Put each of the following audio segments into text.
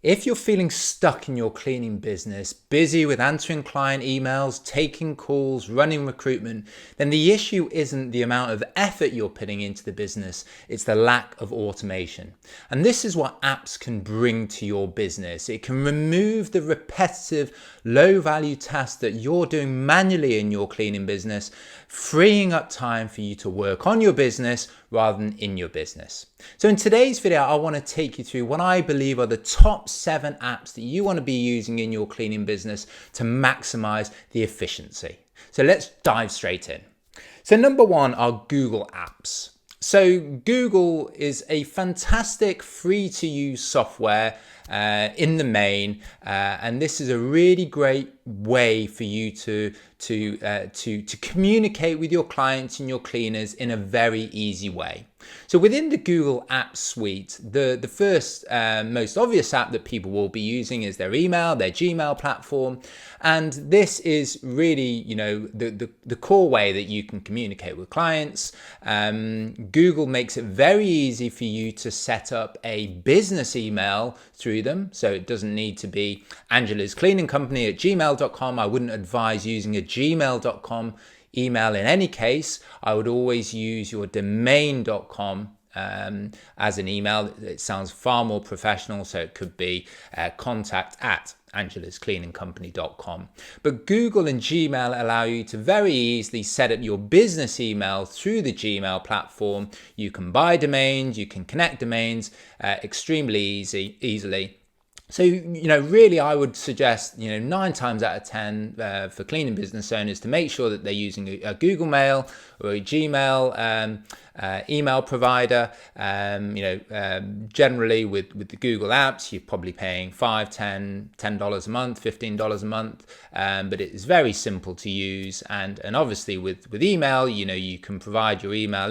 If you're feeling stuck in your cleaning business, busy with answering client emails, taking calls, running recruitment, then the issue isn't the amount of effort you're putting into the business, it's the lack of automation. And this is what apps can bring to your business. It can remove the repetitive, low-value tasks that you're doing manually in your cleaning business, freeing up time for you to work on your business rather than in your business. So in today's video, I want to take you through what I believe are the top 7 apps that you want to be using in your cleaning business to maximize the efficiency. So let's dive straight in. So number 1 are Google Apps. So Google is a fantastic free to use software in the main, and this is a really great way for you to communicate with your clients and your cleaners in a very easy way. So within the Google Apps suite, the first most obvious app that people will be using is their email, their Gmail platform. And this is really, the core way that you can communicate with clients. Google makes it very easy for you to set up a business email through them. So it doesn't need to be Angela's Cleaning Company at gmail.com. I wouldn't advise using a gmail.com email in any case. I would always use your domain.com as an email. It sounds far more professional, so it could be contact@angelascleaningcompany.com. But Google and Gmail allow you to very easily set up your business email through the Gmail platform. You can buy domains, you can connect domains extremely easily. So, really I would suggest, 9 times out of 10 for cleaning business owners to make sure that they're using a Google Mail or a Gmail email provider. Generally with the Google apps, you're probably paying $5, $10 a month, $15 a month, but it is very simple to use. And obviously with email, you can provide your email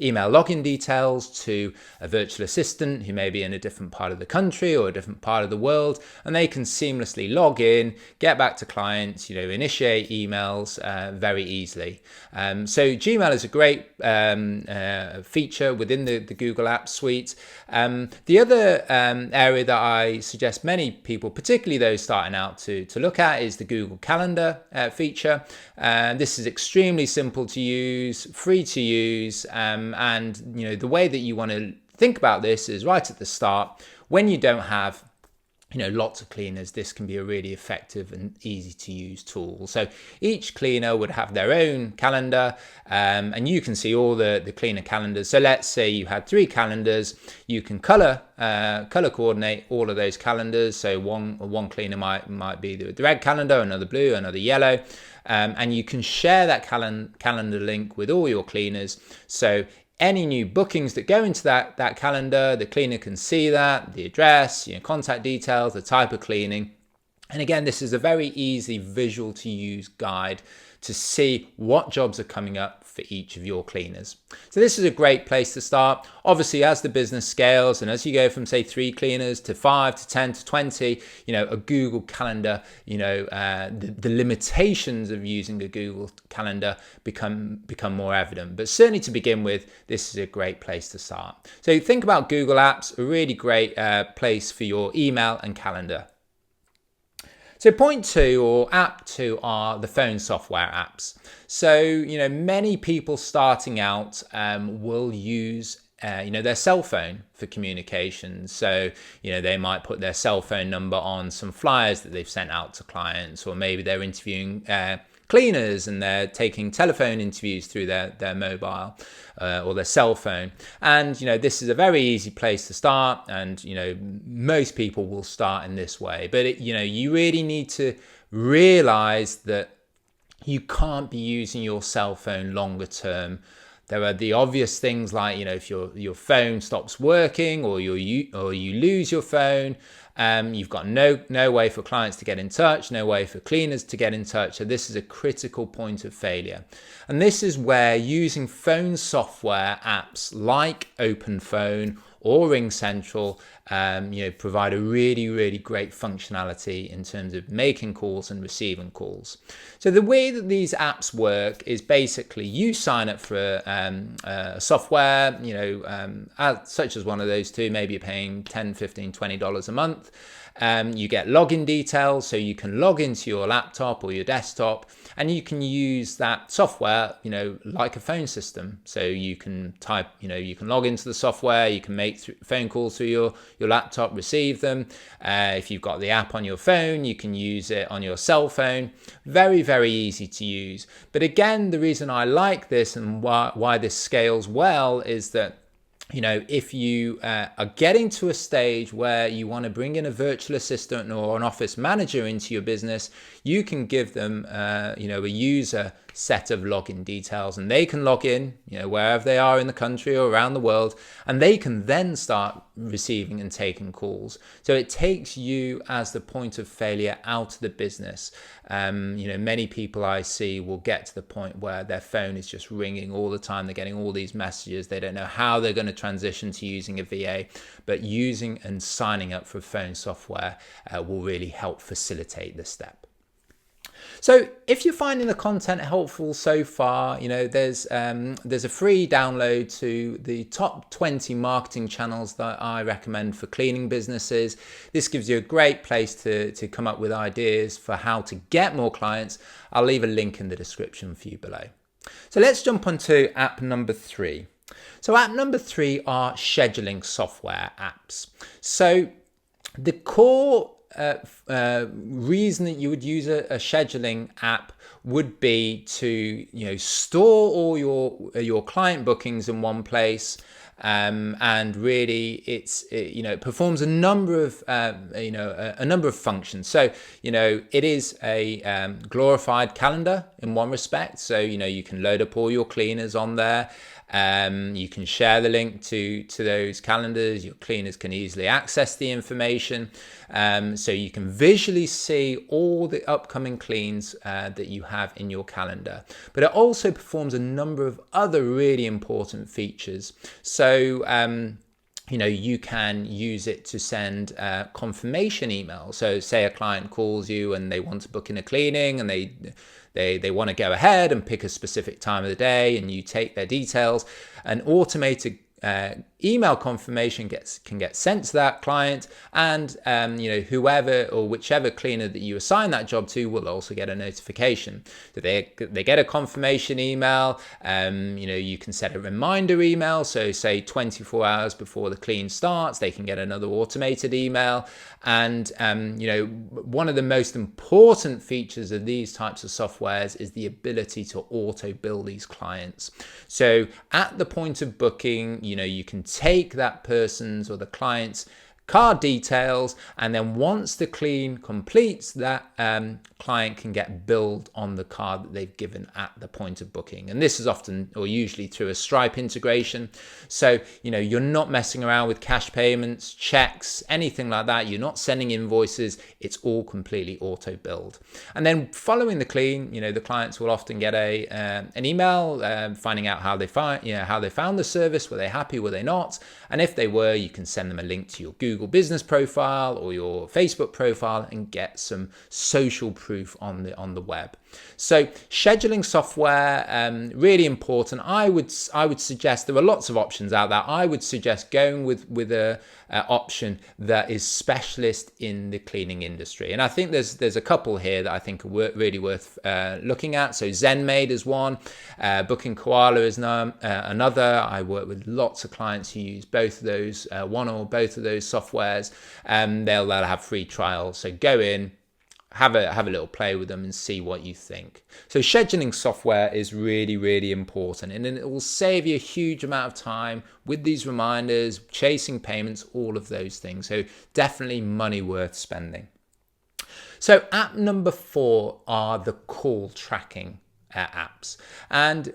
login details to a virtual assistant who may be in a different part of the country or a different part of the world, and they can seamlessly log in, get back to clients, initiate emails very easily. So Gmail is a great feature within the Google Apps suite. The other area that I suggest many people, particularly those starting out, to look at is the Google Calendar feature. This is extremely simple to use, free to use, and the way that you want to think about this is right at the start. When you don't have lots of cleaners, this can be a really effective and easy to use tool. So each cleaner would have their own calendar, and you can see all the cleaner calendars. So let's say you had 3 calendars. You can color coordinate all of those calendars. So one cleaner might be the red calendar, another blue, another yellow, and you can share that calendar link with all your cleaners. So any new bookings that go into that calendar, the cleaner can see that, the address, contact details, the type of cleaning. And again, this is a very easy visual to use guide to see what jobs are coming up for each of your cleaners. So this is a great place to start. Obviously, as the business scales and as you go from say 3 cleaners to 5 to 10 to 20, a Google Calendar, the limitations of using a Google Calendar become more evident. But certainly to begin with, this is a great place to start. So think about Google Apps, a really great place for your email and calendar. So point 2 or app 2 are the phone software apps. So, many people starting out will use their cell phone for communication. So, they might put their cell phone number on some flyers that they've sent out to clients, or maybe they're interviewing cleaners and they're taking telephone interviews through their mobile or their cell phone. And this is a very easy place to start, and most people will start in this way. But you really need to realize that you can't be using your cell phone longer term. There are the obvious things like, if your phone stops working or you lose your phone, you've got no way for clients to get in touch, no way for cleaners to get in touch. So this is a critical point of failure. And this is where using phone software apps like OpenPhone or RingCentral provide a really, really great functionality in terms of making calls and receiving calls. So the way that these apps work is basically you sign up for a software, such as one of those two. Maybe you're paying $10, $15, $20 a month. You get login details, so you can log into your laptop or your desktop, and you can use that software, like a phone system. So you can type, you can log into the software, you can make phone calls through your laptop, receive them. If you've got the app on your phone, you can use it on your cell phone. Very, very easy to use. But again, the reason I like this and why this scales well is that if you are getting to a stage where you want to bring in a virtual assistant or an office manager into your business, you can give them, a user set of login details, and they can log in, wherever they are in the country or around the world, and they can then start receiving and taking calls. So it takes you as the point of failure out of the business. Many people I see will get to the point where their phone is just ringing all the time. They're getting all these messages. They don't know how they're going to transition to using a VA, but using and signing up for phone software will really help facilitate this step. So if you're finding the content helpful so far, there's a free download to the top 20 marketing channels that I recommend for cleaning businesses. This gives you a great place to come up with ideas for how to get more clients. I'll leave a link in the description for you below. So let's jump onto app number 3. So app number 3 are scheduling software apps. So the core reason that you would use a scheduling app would be to store all your client bookings in one place, and really it performs a number of functions. So it is a glorified calendar in one respect. So you can load up all your cleaners on there. You can share the link to those calendars. Your cleaners can easily access the information, so you can visually see all the upcoming cleans that you have in your calendar. But it also performs a number of other really important features. So you can use it to send confirmation emails. So say a client calls you and they want to book in a cleaning, and they want to go ahead and pick a specific time of the day, and you take their details. An automated email confirmation can get sent to that client, and whoever or whichever cleaner that you assign that job to will also get a notification. So they get a confirmation email. You can set a reminder email, so say 24 hours before the clean starts, they can get another automated email. And one of the most important features of these types of softwares is the ability to auto bill these clients. So at the point of booking, you can take that person's or the client's card details, and then once the clean completes, that client can get billed on the card that they've given at the point of booking. And this is often or usually through a Stripe integration. So you're not messing around with cash payments, checks, anything like that. You're not sending invoices. It's all completely auto billed. And then following the clean, the clients will often get an email finding out how they found the service. Were they happy? Were they not? And if they were, you can send them a link to your Google business profile or your Facebook profile and get some social proof on the web. So scheduling software, really important. I would suggest, there are lots of options out there. I would suggest going with a option that is specialist in the cleaning industry. And I think there's a couple here that I think are really worth looking at. So ZenMaid is one, Booking Koala is another. I work with lots of clients who use both of those, one or both of those softwares. They'll have free trials. So go in, have a little play with them and see what you think. So scheduling software is really, really important, and it will save you a huge amount of time with these reminders, chasing payments, all of those things. So definitely money worth spending. So app number 4 are the call tracking apps. And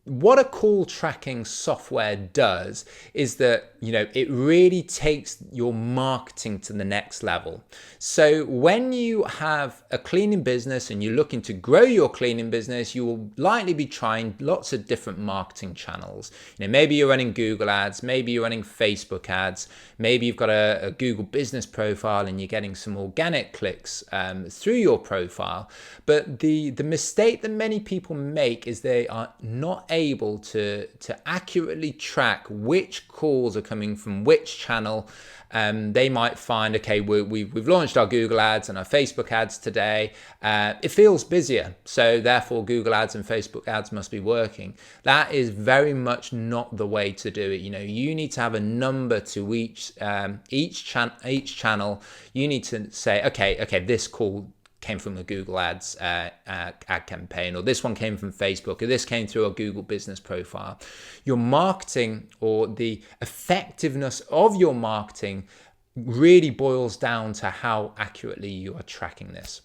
what a call tracking software does is that, it really takes your marketing to the next level. So when you have a cleaning business and you're looking to grow your cleaning business, you will likely be trying lots of different marketing channels. Maybe you're running Google ads, maybe you're running Facebook ads, maybe you've got a Google business profile and you're getting some organic clicks through your profile. But the mistake that many people make is they are not able to accurately track which calls are coming from which channel. They might find, okay, we've launched our Google ads and our Facebook ads today. It feels busier, so therefore Google ads and Facebook ads must be working. That is very much not the way to do it. You need to have a number to each channel. You need to say, okay, this call came from a Google ads ad campaign, or this one came from Facebook, or this came through a Google business profile. Your marketing, or the effectiveness of your marketing, really boils down to how accurately you are tracking this.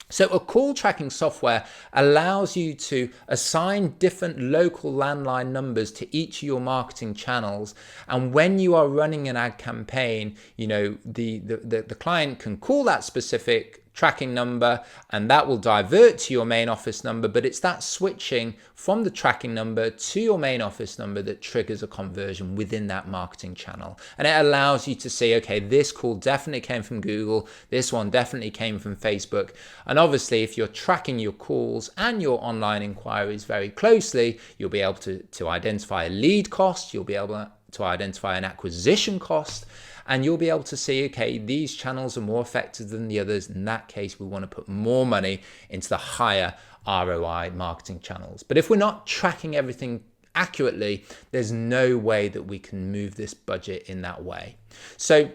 So a call tracking software allows you to assign different local landline numbers to each of your marketing channels. And when you are running an ad campaign, the client can call that specific tracking number and that will divert to your main office number, but it's that switching from the tracking number to your main office number that triggers a conversion within that marketing channel. And it allows you to see, okay, this call definitely came from Google, this one definitely came from Facebook. And obviously if you're tracking your calls and your online inquiries very closely, you'll be able to identify a lead cost, you'll be able to identify an acquisition cost, and you'll be able to see, okay, these channels are more effective than the others. In that case, we want to put more money into the higher ROI marketing channels. But if we're not tracking everything accurately, there's no way that we can move this budget in that way. So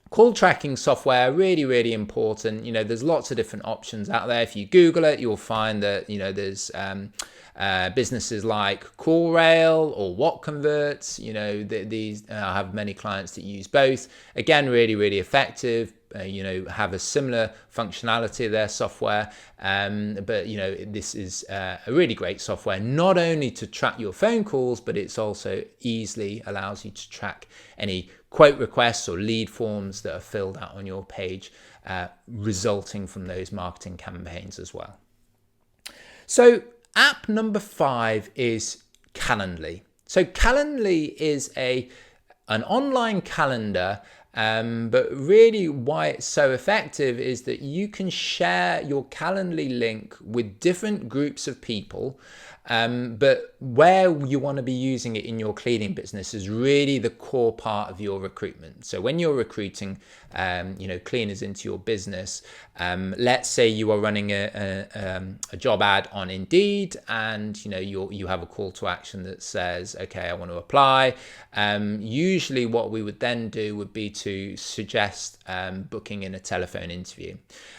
call tracking software, really, really important. There's lots of different options out there. If you Google it, you'll find that, there's businesses like CallRail or WhatConverts. These I have many clients that use both. Again, really, really effective. Have a similar functionality of their software. But this is a really great software, not only to track your phone calls, but it's also easily allows you to track any quote requests or lead forms that are filled out on your page, resulting from those marketing campaigns as well. So app number 5 is Calendly. So Calendly is an online calendar, but really why it's so effective is that you can share your Calendly link with different groups of people. But where you want to be using it in your cleaning business is really the core part of your recruitment. So when you're recruiting, cleaners into your business, let's say you are running a job ad on Indeed, and you have a call to action that says, okay, I want to apply. Usually, what we would then do would be to suggest booking in a telephone interview.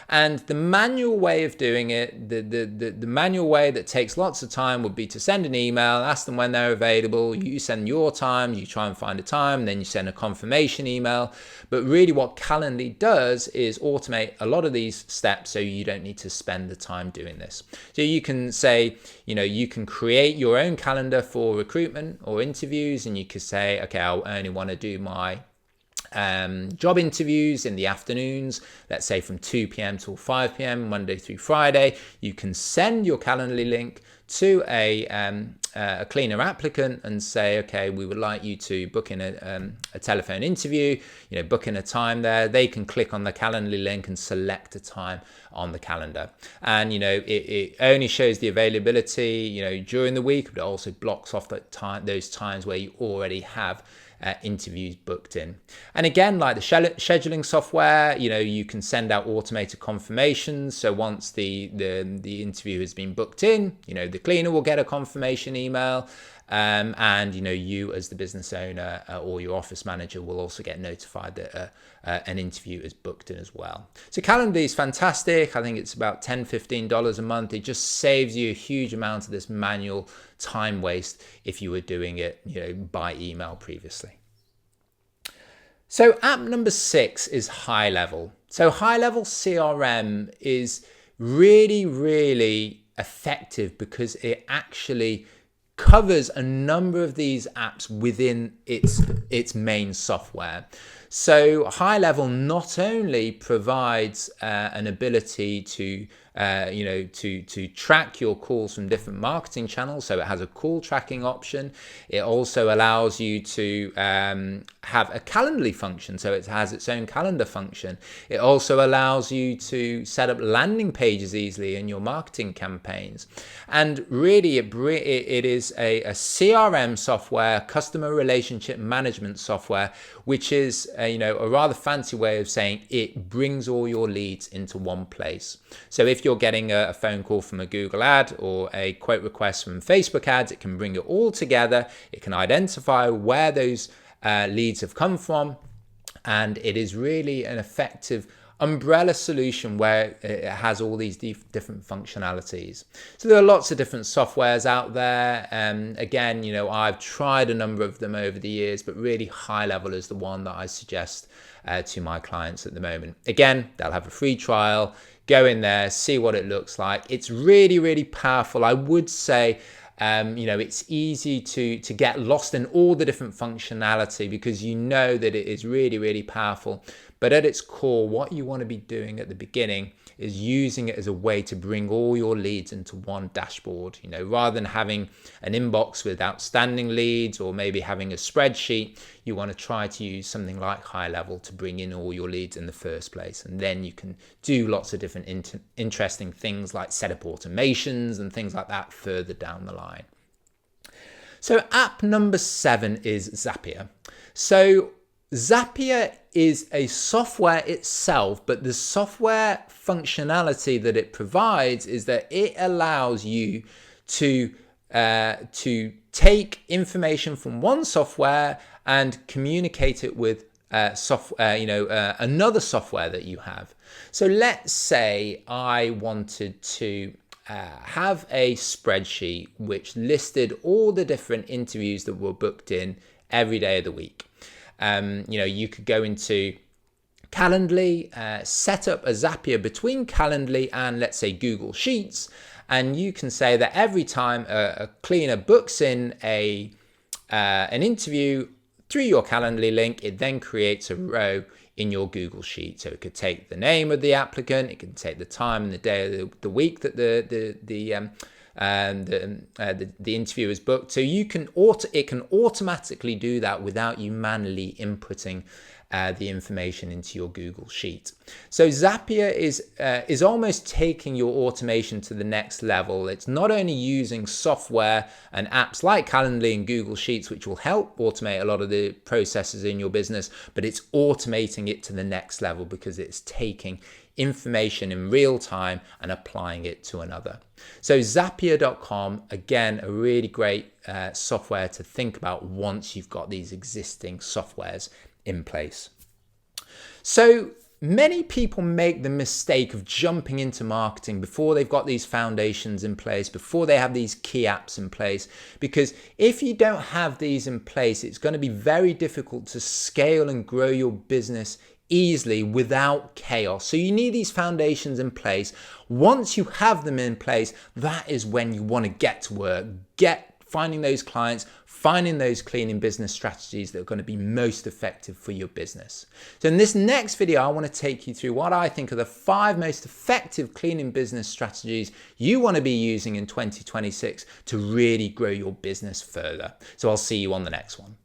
And the manual way of doing it, the manual way that takes lots of time would be to send an email, ask them when they're available, you send your time, you try and find a time, then you send a confirmation email. But really what Calendly does is automate a lot of these steps so you don't need to spend the time doing this. So you can say, you can create your own calendar for recruitment or interviews, and you could say, okay, I only want to do my job interviews in the afternoons, let's say from 2 p.m. till 5 p.m. Monday through Friday. You can send your Calendly link to a cleaner applicant and say, okay, we would like you to book in a telephone interview, book in a time there. They can click on the Calendly link and select a time on the calendar. And, it only shows the availability, during the week, but it also blocks off those times where you already have interviews booked in. And again, like the scheduling software, you can send out automated confirmations. So once the interview has been booked in, the cleaner will get a confirmation email. And you as the business owner or your office manager will also get notified that an interview is booked in as well. So Calendly is fantastic. I think it's about $10-15 a month. It just saves you a huge amount of this manual time waste if you were doing it by email previously. So app number 6 is High Level. So High Level CRM is really, really effective because it actually covers a number of these apps within its main software. So High Level not only provides an ability to to track your calls from different marketing channels. So it has a call tracking option. It also allows you to have a Calendly function. So it has its own calendar function. It also allows you to set up landing pages easily in your marketing campaigns. And really it is a CRM software, customer relationship management software, which is a rather fancy way of saying it brings all your leads into one place. So if you're getting a phone call from a Google ad or a quote request from Facebook ads, it can bring it all together. It can identify where those leads have come from, and it is really an effective umbrella solution where it has all these different functionalities. So there are lots of different softwares out there. Again, I've tried a number of them over the years, but really High Level is the one that I suggest to my clients at the moment. Again, they'll have a free trial. Go in there, see what it looks like. It's really, really powerful. I would say it's easy to get lost in all the different functionality because that it is really, really powerful. But at its core, what you want to be doing at the beginning is using it as a way to bring all your leads into one dashboard. Rather than having an inbox with outstanding leads or maybe having a spreadsheet, you want to try to use something like High Level to bring in all your leads in the first place. And then you can do lots of different interesting things like set up automations and things like that further down the line. So app number 7 is Zapier. So Zapier is a software itself, but the software functionality that it provides is that it allows you to take information from one software and communicate it with another software that you have. So let's say I wanted to have a spreadsheet which listed all the different interviews that were booked in every day of the week. You could go into Calendly, set up a Zapier between Calendly and, let's say, Google Sheets, and you can say that every time a cleaner books in an interview through your Calendly link, it then creates a row in your Google Sheet. So it could take the name of the applicant, it can take the time and the day of the week that the interview is booked. So it can automatically do that without you manually inputting the information into your Google Sheet. So Zapier is almost taking your automation to the next level. It's not only using software and apps like Calendly and Google Sheets, which will help automate a lot of the processes in your business, but it's automating it to the next level because it's taking information in real time and applying it to another. So Zapier.com, again, a really great software to think about once you've got these existing softwares in place. So many people make the mistake of jumping into marketing before they've got these foundations in place, before they have these key apps in place, because if you don't have these in place, it's going to be very difficult to scale and grow your business easily without chaos. So you need these foundations in place. Once you have them in place, that is when you want to get to work, finding those clients, finding those cleaning business strategies that are going to be most effective for your business. So in this next video, I want to take you through what I think are the 5 most effective cleaning business strategies you want to be using in 2026 to really grow your business further. So I'll see you on the next one.